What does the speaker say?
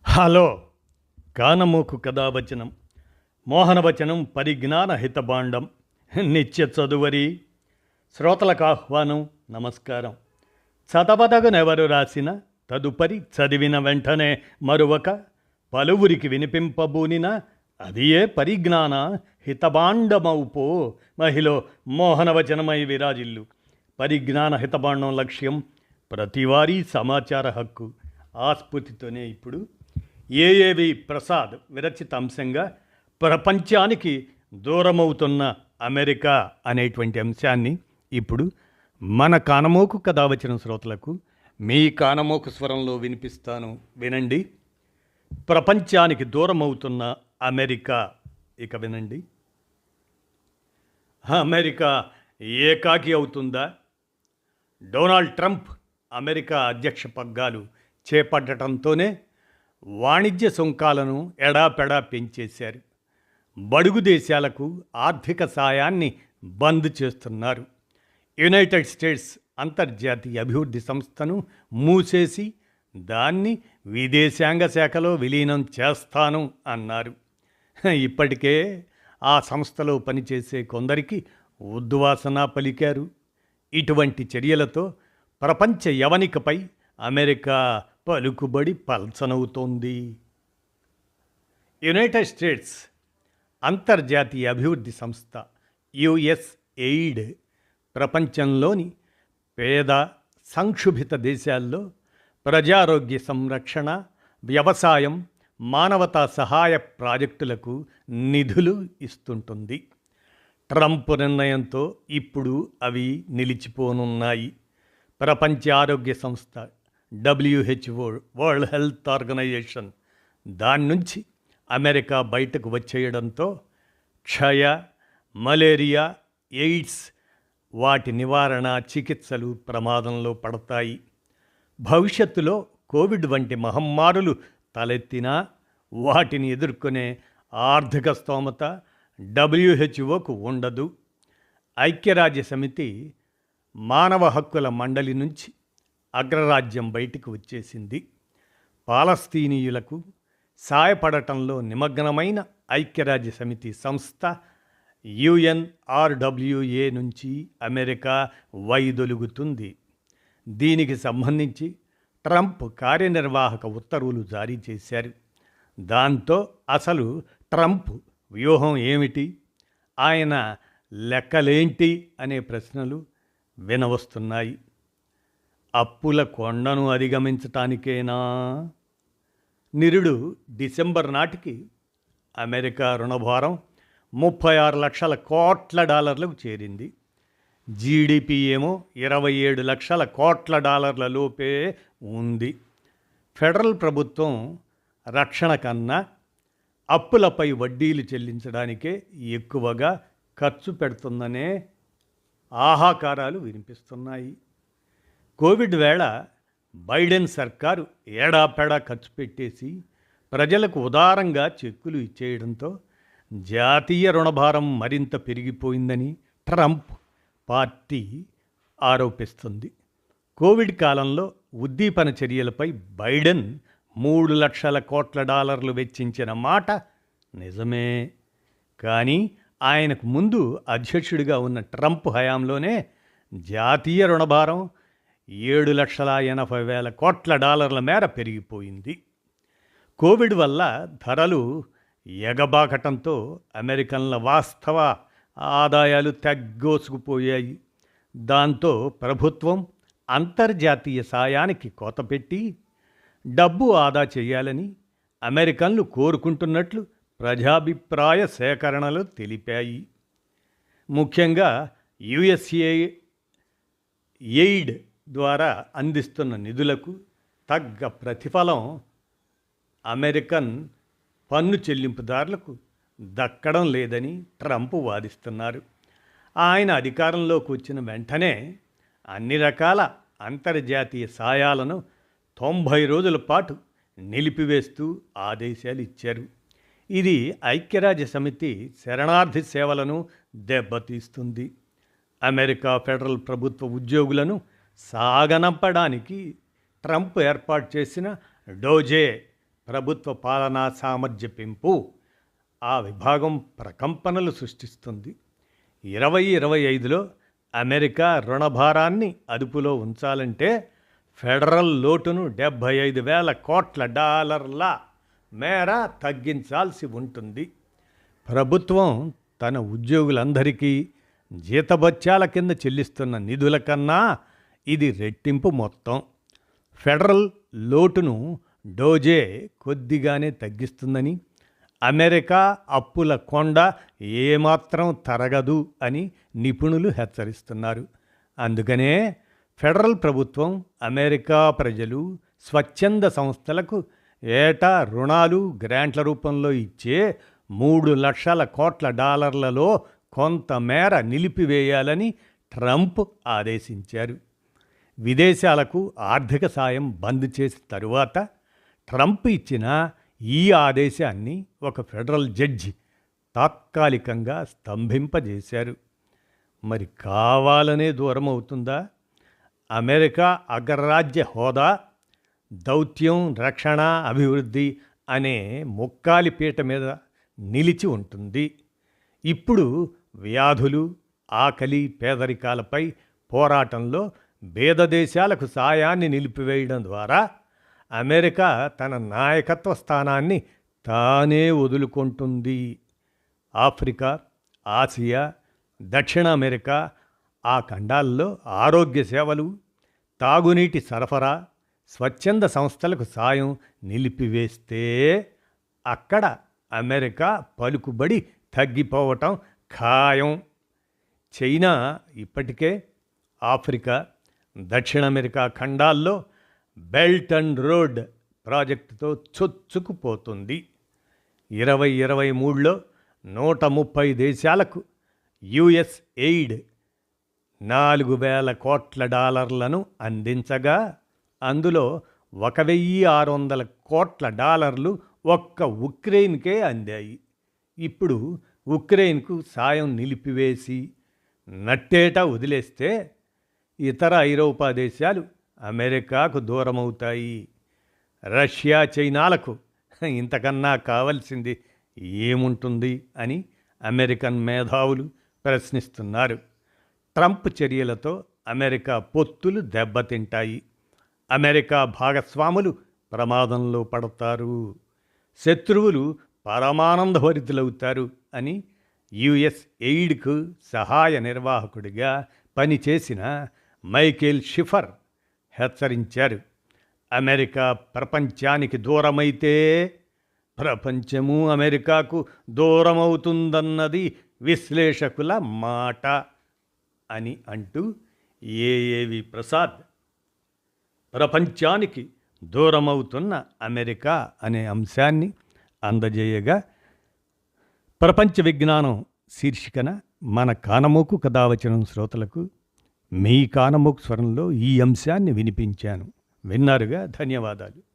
Hello కానమోకు కథావచనం మోహనవచనం పరిజ్ఞాన హితబాండం నిత్య చదువరి శ్రోతలకు ఆహ్వానం నమస్కారం. చదవదగనెవరు రాసిన తదుపరి చదివిన వెంటనే మరొక పలువురికి వినిపింపబూనిన అది ఏ పరిజ్ఞాన హితబాండమౌపో మహిళ మోహనవచనమై విరాజిల్లు. పరిజ్ఞాన హితబాండం లక్ష్యం ప్రతివారీ సమాచార హక్కు. ఆ స్ఫూర్తితోనే ఇప్పుడు ఏఏవి ప్రసాద్ విరచిత అంశంగా ప్రపంచానికి దూరమవుతున్న అమెరికా అనేటువంటి అంశాన్ని ఇప్పుడు మన కానమోకు కథ వచ్చిన శ్రోతలకు మీ కానమోకు స్వరంలో వినిపిస్తాను, వినండి. ప్రపంచానికి దూరమవుతున్న అమెరికా. ఇక వినండి. అమెరికా ఏకాకి అవుతుందా? డొనాల్డ్ ట్రంప్ అమెరికా అధ్యక్ష పగ్గాలు చేపట్టడంతోనే వాణిజ్య సుంకాలను ఎడాపెడా పెంచేశారు. బడుగు దేశాలకు ఆర్థిక సాయాన్ని బంద్ చేస్తున్నారు. యునైటెడ్ స్టేట్స్ అంతర్జాతీయ అభివృద్ధి సంస్థను మూసేసి దాన్ని విదేశాంగ శాఖలో విలీనం చేస్తాను అన్నారు. ఇప్పటికే ఆ సంస్థలో పనిచేసే కొందరికి ఉద్వాసన పలికారు. ఇటువంటి చర్యలతో ప్రపంచ యవనికపై అమెరికా పలుకుబడి పల్చనవుతోంది. యునైటెడ్ స్టేట్స్ అంతర్జాతీయ అభివృద్ధి సంస్థ యుఎస్ఎయిడ్ ప్రపంచంలోని పేద సంక్షుభిత దేశాల్లో ప్రజారోగ్య సంరక్షణ, వ్యవసాయం, మానవతా సహాయ ప్రాజెక్టులకు నిధులు ఇస్తుంటుంది. ట్రంప్ నిర్ణయంతో ఇప్పుడు అవి నిలిచిపోనున్నాయి. ప్రపంచ ఆరోగ్య సంస్థ WHO, వరల్డ్ హెల్త్ ఆర్గనైజేషన్, దాని నుంచి అమెరికా బయటకు వచ్చేయడంతో క్షయ, మలేరియా, ఎయిడ్స్ వాటి నివారణ, చికిత్సలు ప్రమాదంలో పడతాయి. భవిష్యత్తులో కోవిడ్ వంటి మహమ్మారులు తలెత్తినా వాటిని ఎదుర్కొనే ఆర్థిక స్తోమత WHOకు ఉండదు. ఐక్యరాజ్య సమితి మానవ హక్కుల మండలి నుంచి అగ్రరాజ్యం బయటికి వచ్చేసింది. పాలస్తీనీయులకు సాయపడటంలో నిమగ్నమైన ఐక్యరాజ్య సమితి సంస్థ UNRWA నుంచి అమెరికా వైదొలుగుతుంది. దీనికి సంబంధించి ట్రంప్ కార్యనిర్వాహక ఉత్తర్వులు జారీ చేశారు. దాంతో అసలు ట్రంప్ వ్యూహం ఏమిటి, ఆయన లెక్కలేంటి అనే ప్రశ్నలు వినవస్తున్నాయి. అప్పుల కొండను అధిగమించటానికేనా? నిరుడు డిసెంబర్ నాటికి అమెరికా రుణభారం 36 లక్షల కోట్ల డాలర్లకు చేరింది. జీడిపి ఏమో 27 లక్షల కోట్ల డాలర్ల లోపే ఉంది. ఫెడరల్ ప్రభుత్వం రక్షణ కన్నా అప్పులపై వడ్డీలు చెల్లించడానికే ఎక్కువగా ఖర్చు పెడుతుందనే ఆహాకారాలు వినిపిస్తున్నాయి. కోవిడ్ వేళ బైడెన్ సర్కారు ఏడాపెడా ఖర్చు పెట్టేసి ప్రజలకు ఉదారంగా చెక్కులు ఇచ్చేయడంతో జాతీయ రుణభారం మరింత పెరిగిపోయిందని ట్రంప్ పార్టీ ఆరోపిస్తుంది. కోవిడ్ కాలంలో ఉద్దీపన చర్యలపై బైడెన్ 3 లక్షల కోట్ల డాలర్లు వెచ్చించిన మాట నిజమే. కానీ ఆయనకు ముందు అధ్యక్షుడిగా ఉన్న ట్రంప్ హయాంలోనే జాతీయ రుణభారం 7,80,000 కోట్ల డాలర్ల మేర పెరిగిపోయింది. కోవిడ్ వల్ల ధరలు ఎగబాకటంతో అమెరికన్ల వాస్తవ ఆదాయాలు తగ్గోసుకుపోయాయి. దాంతో ప్రభుత్వం అంతర్జాతీయ సాయానికి కోతపెట్టి డబ్బు ఆదా చేయాలని అమెరికన్లు కోరుకుంటున్నట్లు ప్రజాభిప్రాయ సేకరణలు తెలిపాయి. ముఖ్యంగా USAID ద్వారా అందిస్తున్న నిధులకు తగ్గ ప్రతిఫలం అమెరికన్ పన్ను చెల్లింపుదారులకు దక్కడం లేదని ట్రంప్ వాదిస్తున్నారు. ఆయన అధికారంలోకి వచ్చిన వెంటనే అన్ని రకాల అంతర్జాతీయ సాయాలను 90 రోజుల పాటు నిలిపివేస్తూ ఆదేశాలు ఇచ్చారు. ఇది ఐక్యరాజ్య సమితి శరణార్థి సేవలను దెబ్బతీస్తుంది. అమెరికా ఫెడరల్ ప్రభుత్వ ఉద్యోగులను సాగనంపడానికి ట్రంప్ ఏర్పాటు చేసిన డోజే ప్రభుత్వ పాలనా సామర్థ్య పెంపు ఆ విభాగం ప్రకంపనలు సృష్టిస్తుంది. 2025లో అమెరికా రుణభారాన్ని అదుపులో ఉంచాలంటే ఫెడరల్ లోటును $75,000 కోట్ల మేర తగ్గించాల్సి ఉంటుంది. ప్రభుత్వం తన ఉద్యోగులందరికీ జీతభత్యాల కింద చెల్లిస్తున్న నిధుల కన్నా ఇది రెట్టింపు మొత్తం. ఫెడరల్ లోటును డోజే కొద్దిగానే తగ్గిస్తుందని, అమెరికా అప్పుల కొండ ఏమాత్రం తరగదు అని నిపుణులు హెచ్చరిస్తున్నారు. అందుకనే ఫెడరల్ ప్రభుత్వం అమెరికా ప్రజలు స్వచ్ఛంద సంస్థలకు ఏటా రుణాలు గ్రాంట్ల రూపంలో ఇచ్చే $3,00,00,000 కొంతమేర నిలిపివేయాలని ట్రంప్ ఆదేశించారు. విదేశాలకు ఆర్థిక సాయం బంద్ చేసిన తరువాత ట్రంప్ ఇచ్చిన ఈ ఆదేశాన్ని ఒక ఫెడరల్ జడ్జి తాత్కాలికంగా స్తంభింపజేశారు. మరి కావాలనే దూరం అవుతుందా? అమెరికా అగ్రరాజ్య హోదా, దౌత్యం, రక్షణ, అభివృద్ధి అనే ముక్కాలి పీట మీద నిలిచి ఉంటుంది. ఇప్పుడు వ్యాధులు, ఆకలి, పేదరికాలపై పోరాటంలో పేద దేశాలకు సాయాన్ని నిలిపివేయడం ద్వారా అమెరికా తన నాయకత్వ స్థానాన్ని తానే వదులుకుంటుంది. ఆఫ్రికా, ఆసియా, దక్షిణ అమెరికా ఆ ఖండాల్లో ఆరోగ్య సేవలు, తాగునీటి సరఫరా, స్వచ్ఛంద సంస్థలకు సాయం నిలిపివేస్తే అక్కడ అమెరికా పలుకుబడి తగ్గిపోవటం ఖాయం. చైనా ఇప్పటికే ఆఫ్రికా, దక్షిణ అమెరికా ఖండాల్లో బెల్ట్ అండ్ రోడ్ ప్రాజెక్టుతో చొచ్చుకుపోతుంది. 2023లో 130 దేశాలకు యుఎస్ ఎయిడ్ $4,000 కోట్ల అందించగా అందులో $1,600 కోట్ల ఒక్క ఉక్రెయిన్కే అందాయి. ఇప్పుడు ఉక్రెయిన్కు సాయం నిలిపివేసి నట్టేటా వదిలేస్తే ఇతర ఐరోపా దేశాలు అమెరికాకు దూరమవుతాయి. రష్యా, చైనాలకు ఇంతకన్నా కావలసింది ఏముంటుంది అని అమెరికన్ మేధావులు ప్రశ్నిస్తున్నారు. ట్రంప్ చర్యలతో అమెరికా పొత్తులు దెబ్బతింటాయి. అమెరికా భాగస్వాములు ప్రమాదంలో పడతారు. శత్రువులు పరమానందభరితులవుతారు అని యుఎస్ ఎయిడ్కు సహాయ నిర్వాహకుడిగా పనిచేసిన మైకేల్ షిఫర్ హెచ్చరించారు. అమెరికా ప్రపంచానికి దూరమైతే ప్రపంచము అమెరికాకు దూరమవుతుందన్నది విశ్లేషకుల మాట అని అంటూ ఏఏవి ప్రసాద్ ప్రపంచానికి దూరమవుతున్న అమెరికా అనే అంశాన్ని అందజేయగా, ప్రపంచ విజ్ఞానం శీర్షికన మన కానమోకు కథావచనం శ్రోతలకు మీ కానమోకు స్వరంలో ఈ అంశాన్ని వినిపించాను. విన్నారుగా, ధన్యవాదాలు.